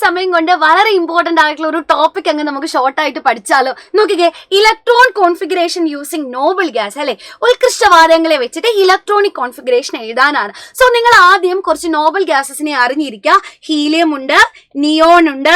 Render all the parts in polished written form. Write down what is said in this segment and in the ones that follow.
സമയം കൊണ്ട് വളരെ ഇമ്പോർട്ടന്റ് ആയിട്ടുള്ള ഒരു ടോപ്പിക് അങ്ങ് നമുക്ക് ഷോർട്ട് ആയിട്ട് പഠിച്ചാലോ. നോക്കിക്കേ, electron configuration using noble gas അല്ലെ, ഉത്കൃഷ്ടവാതകങ്ങളെ വെച്ചിട്ട് ഇലക്ട്രോണിക് കോൺഫിഗറേഷൻ എഴുതാനാണ്. സോ നിങ്ങൾ ആദ്യം കുറച്ച് നോബിൾ ഗ്യാസസിനെ അറിഞ്ഞിരിക്കുക. ഹീലിയം ഉണ്ട്, നിയോൺ ഉണ്ട്,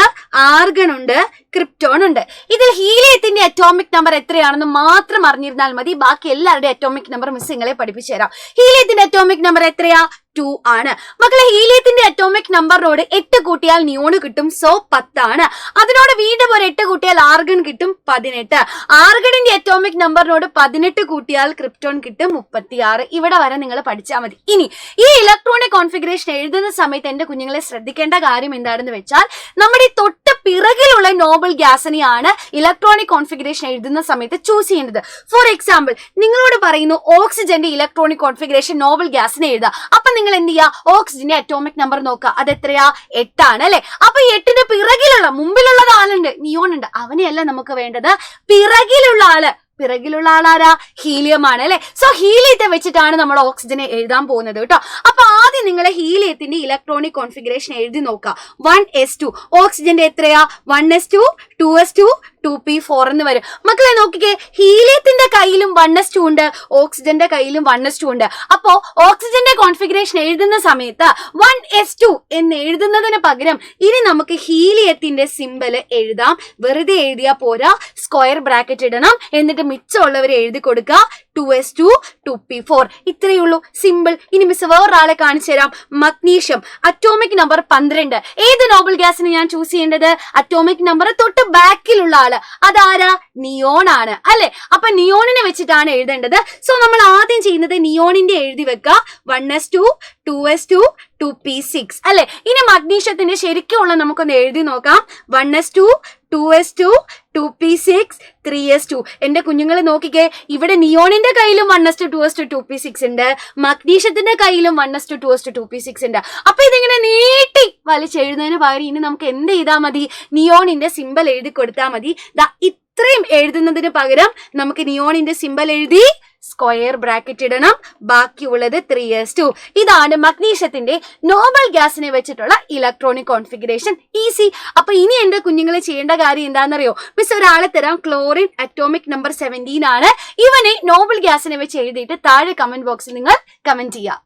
ആർഗൺ ഉണ്ട്, ക്രിപ്റ്റോൺ ഉണ്ട്. ഇതിൽ ഹീലിയത്തിന്റെ അറ്റോമിക് നമ്പർ എത്രയാണെന്ന് മാത്രം അറിഞ്ഞിരുന്നാൽ മതി. ബാക്കി എല്ലാവരുടെ അറ്റോമിക് നമ്പർ മിസ് നിങ്ങളെ പഠിപ്പിച്ചു തരാം. ഹീലിയത്തിന്റെ അറ്റോമിക് നമ്പർ എത്രയാ? 2 ആണ്. മക്കളെ, ഹീലിയത്തിന്റെ അറ്റോമിക് നമ്പറിനോട് 8 കൂട്ടിയാൽ നിയോണ് കിട്ടും. സോ 10 ആണ്. അതിനോട് വീണ്ടും ഒരു 8 കൂട്ടിയാൽ ആർഗൺ കിട്ടും, 18. ആർഗണിന്റെ അറ്റോമിക് നമ്പറിനോട് 18 കൂട്ടിയാൽ ക്രിപ്റ്റോൺ കിട്ടും, 36. ഇവിടെ വരെ നിങ്ങൾ പഠിച്ചാൽ മതി. ഇനി ഈ ഇലക്ട്രോണിക് കോൺഫിഗറേഷൻ എഴുതുന്ന സമയത്ത് എന്റെ കുഞ്ഞുങ്ങളെ ശ്രദ്ധിക്കേണ്ട കാര്യം എന്താണെന്ന് വെച്ചാൽ, നമ്മുടെ ഈ തൊട്ട് പിറകിലുള്ള നോബിൾ ഗ്യാസിനെയാണ് ഇലക്ട്രോണിക് കോൺഫിഗറേഷൻ എഴുതുന്ന സമയത്ത് ചൂസ് ചെയ്യേണ്ടത്. ഫോർ എക്സാമ്പിൾ, നിങ്ങളോട് പറയുന്നു ഓക്സിജന്റെ ഇലക്ട്രോണിക് കോൺഫിഗറേഷൻ നോബിൾ ഗ്യാസിനെ എഴുതുക. അപ്പൊ നിങ്ങൾ എന്ത് ചെയ്യുക? ഓക്സിജന്റെ അറ്റോമിക് നമ്പർ നോക്കുക. അത് എത്രയാ? 8 ആണ് അല്ലെ. അപ്പൊ ഈ 8ന്റെ പിറകിലുള്ള, മുമ്പിലുള്ളത് ആളുണ്ട്, നിയോൺ ഉണ്ട്. അവനെയല്ല നമുക്ക് വേണ്ടത്, പിറകിലുള്ള ആളാരാ? ഹീലിയം ആണ് അല്ലെ. സോ ഹീലിയത്തെ വെച്ചിട്ടാണ് നമ്മൾ ഓക്സിജനെ എഴുതാൻ പോകുന്നത് കേട്ടോ. അപ്പൊ ആദ്യം നിങ്ങൾ ഹീലിയത്തിന്റെ ഇലക്ട്രോണിക് കോൺഫിഗറേഷൻ എഴുതി നോക്കുക. 1s2. ഓക്സിജന്റെ എത്രയാ? 1s2, 2s2, 2p4 എന്ന് വരും. മക്കളെ നോക്കിക്കേ, ഹീലിയത്തിന്റെ കയ്യിലും 1s2 ഉണ്ട്, ഓക്സിജന്റെ കയ്യിലും 1s2 ഉണ്ട്. അപ്പോ ഓക്സിജന്റെ കോൺഫിഗറേഷൻ എഴുതുന്ന സമയത്ത് 1s2 എന്ന് എഴുതുന്നതിന് പകരം ഇനി നമുക്ക് ഹീലിയത്തിന്റെ സിമ്പല് എഴുതാം. വെറുതെ എഴുതിയാ പോരാ, സ്ക്വയർ ബ്രാക്കറ്റ് ഇടണം. എന്നിട്ട് മിച്ചമുള്ളവരെ എഴുതി കൊടുക്കുക. 2s2, 2p4. ഇത്രയേ ഉള്ളൂ, സിമ്പിൾ. ഇനി മിസ് വേറൊരാളെ കാണിച്ചു തരാം. Magnesium, atomic number 12. ഏത് നോബിൾ ഗ്യാസിന് ഞാൻ ചൂസ് ചെയ്യേണ്ടത്? അറ്റോമിക് നമ്പർ തൊട്ട് ബാക്കിലുള്ള ആള്. അതാരാ? നിയോൺ ആണ് അല്ലെ. അപ്പൊ നിയോണിനെ വെച്ചിട്ടാണ് എഴുതേണ്ടത്. സോ നമ്മൾ ആദ്യം ചെയ്യുന്നത് നിയോണിന്റെ എഴുതി വെക്കുക. 1s2, 2s2, 2p6 അല്ലെ. ഇനി മഗ്നീഷ്യത്തിന്റെ ശരിക്കുള്ള നമുക്കൊന്ന് എഴുതി നോക്കാം. 1s2, 2s2, 2p6, 3s2. എന്റെ കുഞ്ഞുങ്ങൾ നോക്കിക്കേ, ഇവിടെ നിയോണിന്റെ കയ്യിലും 1s2, 2s2, 2p6 ഉണ്ട്, മഗ്നീഷ്യത്തിന്റെ കയ്യിലും 1s2, 2s2, 2p6 ഉണ്ട്. അപ്പൊ ഇതിങ്ങനെ നീട്ടി വലിച്ചെഴുതുന്നതിന് പകരം ഇനി നമുക്ക് എന്ത് ചെയ്താൽ മതി? നിയോണിന്റെ സിമ്പൽ എഴുതി കൊടുത്താൽ മതി. ഇത്രയും എഴുതുന്നതിന് പകരം നമുക്ക് നിയോണിന്റെ സിമ്പൽ എഴുതി സ്ക്വയർ ബ്രാക്കറ്റ് ഇടണം. ബാക്കിയുള്ളത് 3s2. ഇതാണ് മഗ്നീഷ്യത്തിന്റെ നോബിൾ ഗ്യാസിനെ വെച്ചിട്ടുള്ള ഇലക്ട്രോണിക് കോൺഫിഗറേഷൻ. ഈസി. അപ്പൊ ഇനി എന്റെ കുഞ്ഞുങ്ങളെ ചെയ്യേണ്ട കാര്യം എന്താണെന്നറിയോ? മിസ് ഒരാളെ തരാം. ക്ലോറിൻ അറ്റോമിക് നമ്പർ 17 ആണ്. ഇവനെ നോബിൾ ഗ്യാസിനെ വെച്ച് എഴുതിയിട്ട് താഴെ കമന്റ് ബോക്സിൽ നിങ്ങൾ കമന്റ് ചെയ്യുക.